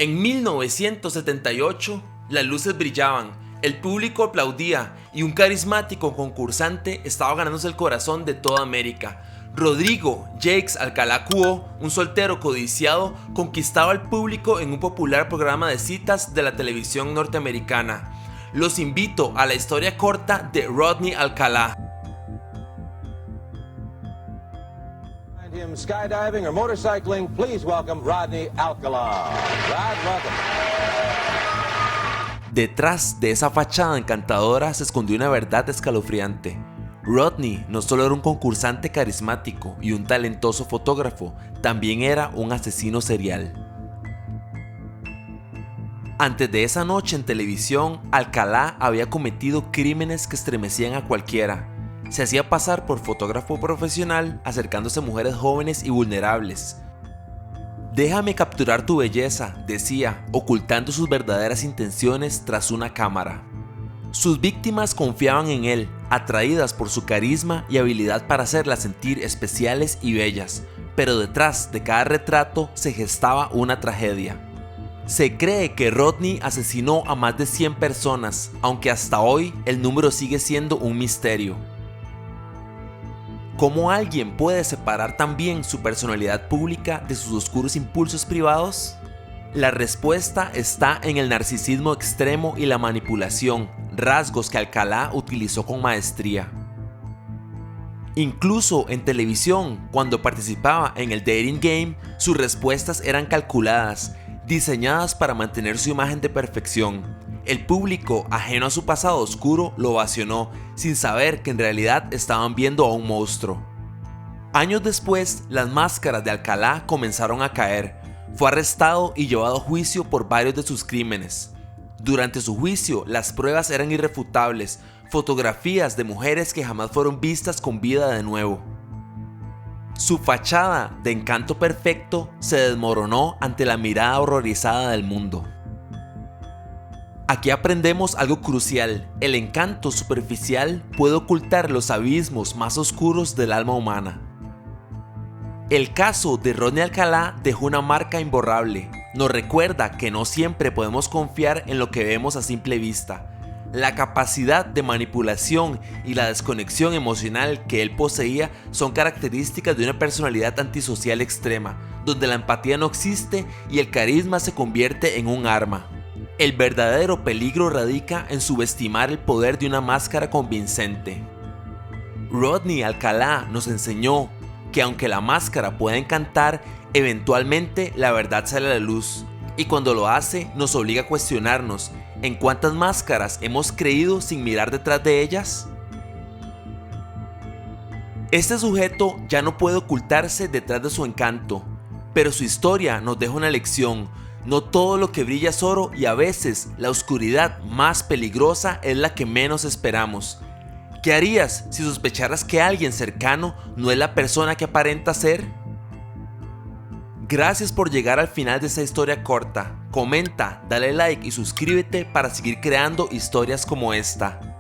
En 1978, las luces brillaban, el público aplaudía y un carismático concursante estaba ganándose el corazón de toda América. Rodrigo Jacques Alcalá Cuó, un soltero codiciado, conquistaba al público en un popular programa de citas de la televisión norteamericana. Los invito a la historia corta de Rodney Alcalá. Skydiving or motorcycling, please welcome Rodney Alcalá. Rod, welcome. Detrás de esa fachada encantadora se escondió una verdad escalofriante. Rodney no solo era un concursante carismático y un talentoso fotógrafo, también era un asesino serial. Antes de esa noche en televisión, Alcalá había cometido crímenes que estremecían a cualquiera. Se hacía pasar por fotógrafo profesional, acercándose a mujeres jóvenes y vulnerables. «Déjame capturar tu belleza», decía, ocultando sus verdaderas intenciones tras una cámara. Sus víctimas confiaban en él, atraídas por su carisma y habilidad para hacerlas sentir especiales y bellas, pero detrás de cada retrato se gestaba una tragedia. Se cree que Rodney asesinó a más de 100 personas, aunque hasta hoy el número sigue siendo un misterio. ¿Cómo alguien puede separar tan bien su personalidad pública de sus oscuros impulsos privados? La respuesta está en el narcisismo extremo y la manipulación, rasgos que Alcalá utilizó con maestría. Incluso en televisión, cuando participaba en el dating game, sus respuestas eran calculadas, diseñadas para mantener su imagen de perfección. El público, ajeno a su pasado oscuro, lo ovacionó, sin saber que en realidad estaban viendo a un monstruo. Años después, las máscaras de Alcalá comenzaron a caer. Fue arrestado y llevado a juicio por varios de sus crímenes. Durante su juicio, las pruebas eran irrefutables, fotografías de mujeres que jamás fueron vistas con vida de nuevo. Su fachada de encanto perfecto se desmoronó ante la mirada horrorizada del mundo. Aquí aprendemos algo crucial: el encanto superficial puede ocultar los abismos más oscuros del alma humana. El caso de Rodney Alcalá dejó una marca imborrable. Nos recuerda que no siempre podemos confiar en lo que vemos a simple vista. La capacidad de manipulación y la desconexión emocional que él poseía son características de una personalidad antisocial extrema, donde la empatía no existe y el carisma se convierte en un arma. El verdadero peligro radica en subestimar el poder de una máscara convincente. Rodney Alcalá nos enseñó que aunque la máscara pueda encantar, eventualmente la verdad sale a la luz, y cuando lo hace nos obliga a cuestionarnos en cuántas máscaras hemos creído sin mirar detrás de ellas. Este sujeto ya no puede ocultarse detrás de su encanto, pero su historia nos deja una lección. No todo lo que brilla es oro, y a veces la oscuridad más peligrosa es la que menos esperamos. ¿Qué harías si sospecharas que alguien cercano no es la persona que aparenta ser? Gracias por llegar al final de esta historia corta. Comenta, dale like y suscríbete para seguir creando historias como esta.